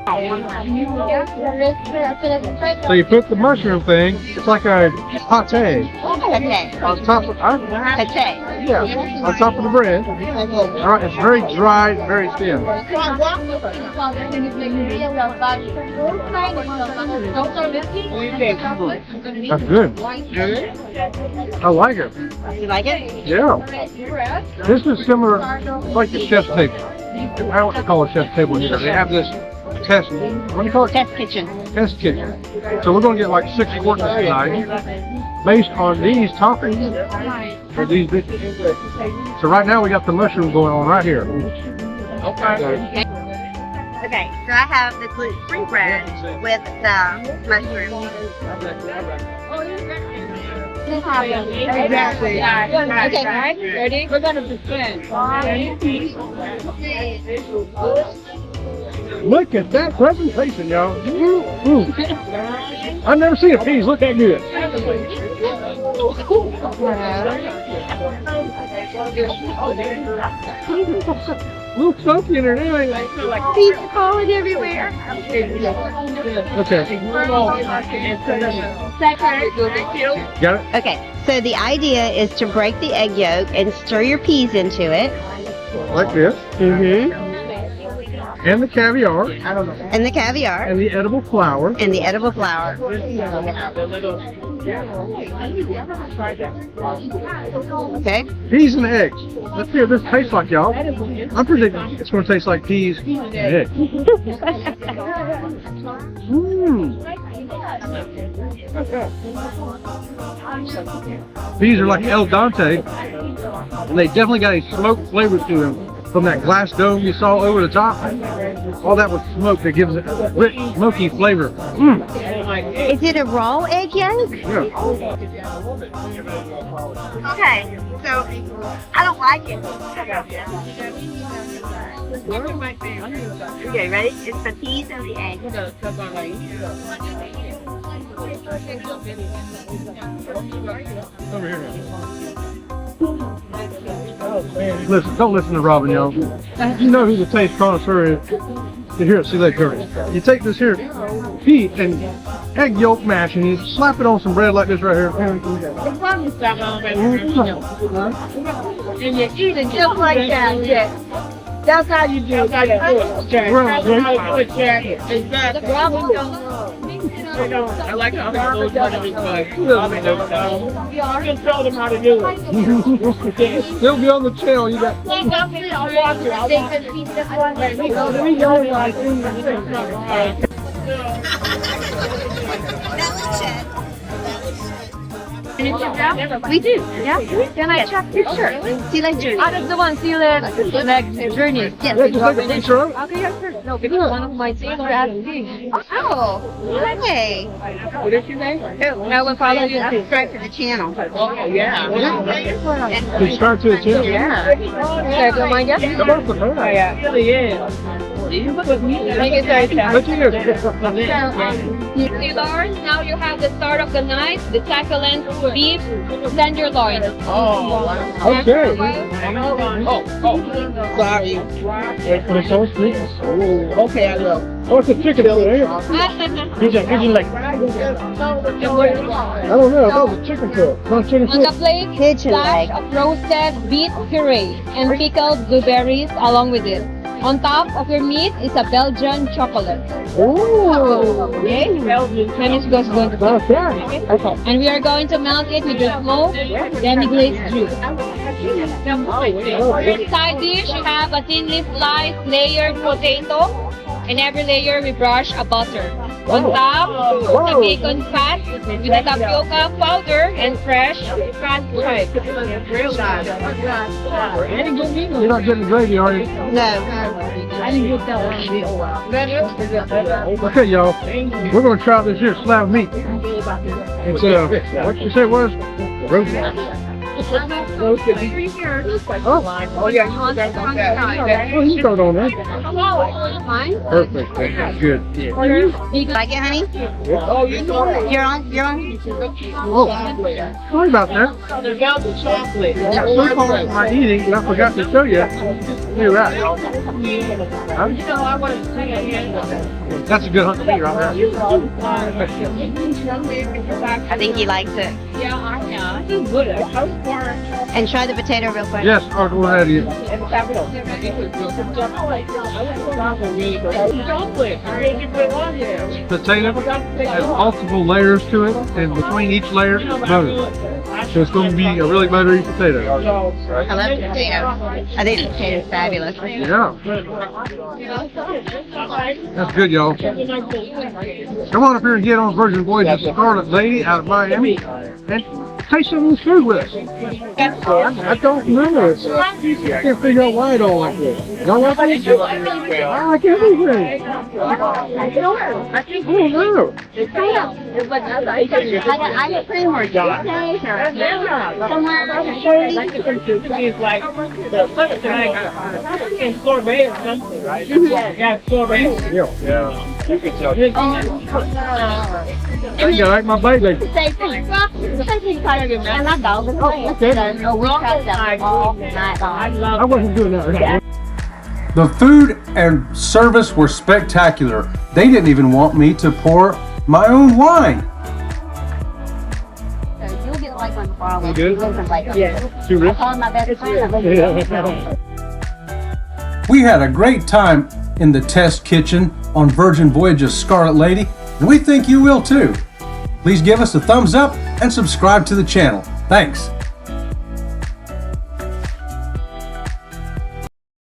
So you put the mushroom thing, it's like a pate on top of, yeah, on top of the bread. All right, it's very dry, very thin. That's good. I like it. You like it? Yeah. This is similar, like the chef's table. I don't want to call it chef's table here. They have this test, what do you call it? Test kitchen. Test kitchen. So we're going to get like 6 courses tonight based on these toppings for these dishes. So right now we got the mushroom going on right here. Okay. Okay, so I have the gluten-free bread with the mushroom. Exactly. Okay, guys, ready? We're gonna begin. Look at that presentation, y'all. I've never seen a piece look that good. A little funky in there anyway. Pizza falling everywhere. Okay. Got it? Okay, so the idea is to break the egg yolk and stir your peas into it. Like this. Mm-hmm. And the caviar. And the caviar. And the edible flour. And the edible flour. Okay. Peas and eggs. Let's see what this tastes like, y'all. I'm predicting it's going to taste like peas and eggs. These are like El Dente, and they definitely got a smoked flavor to them from that glass dome you saw over the top. All that was smoke that gives it a rich, smoky flavor. Is it a raw egg yolk? Yeah. Okay, so I don't like it. Okay, ready? It's the peas and the egg. Over here. Listen, don't listen to Robin, y'all. You know who the taste connoisseur is. Here at Sea Lake Curry. You take this here pea and egg yolk mash and you slap it on some bread like this right here. And you eat it just like that, yeah. That's how you do it. That's how you do it, Jack. Exactly. I like how those part of it, but I just told them how to do it. They'll be on the channel. You got. We do, yeah. Can I check your shirt? Sea Lake Journey. That's the one, Sea Lake Journey. Yes. Yeah, just take a picture of it. Okay, yes, sir. No, because one of my sailors asked me. Oh, hey. What did you say? I will follow you and subscribe to the channel. Oh, yeah. Subscribe to the channel. Yeah. Don't mind that? Come on, come on. Yeah, it really is. Thank you, sir. Look at this. Lord, now you have the start of the night, the succulent beef tenderloin. Oh, okay. Sorry. It's so sweet. Okay, I will. Oh, it's a chicken over there. Pigeon leg. I don't know. I thought it was a chicken foot. Not chicken On the foot. plate, Pigeon splash leg. of roasted beet puree and pickled blueberries along with it. On top of your meat is a Belgian chocolate. Ooh. Okay? And it's just going to be. Okay. And we are going to melt it with your smoked demi-glazed juice. Side dish, you have a thinly sliced layered potato. In every layer, we brush a butter. On top, the bacon fat with the tapioca powder and fresh fat bread. You're not getting gravy, are you? No. I didn't get that one. Okay, y'all. We're going to try this here slab of meat. It's, what you say it was? Roasted. Oh, yeah. well, you start on that. Perfect. That's good. Like it, honey? Oh, You're on? oh, sorry about that. So far in my eating, and I forgot to show you. Look at that. That's a good hunk of meat right there. I think he likes it. And try the potato real quick. Yes, I'll go ahead and potato has multiple layers to it, and between each layer, butter. So it's going to be a really buttery potato. I love potato. I think the potato's fabulous. Yeah. That's good, y'all. Come on up here and get on Virgin Voyages Scarlet Lady out of Miami and taste some of this food with us. I don't know. I can't figure out why I don't like it. Don't like it? I like everything. I don't know. I get pretty more Tuesdays or somewhere. It's like the first thing in sorbet or something, right? Yeah, sorbet. Yeah. I like my baby. Same thing. I love dogs. Oh, okay. No, we tried that all night long. I wasn't doing that. The food and service were spectacular. They didn't even want me to pour my own wine. So you'll get like one for You good? Yeah. Too rich? Calling my best friend. We had a great time in the test kitchen on Virgin Voyages Scarlet Lady, and we think you will too. Please give us a thumbs up and subscribe to the channel. Thanks.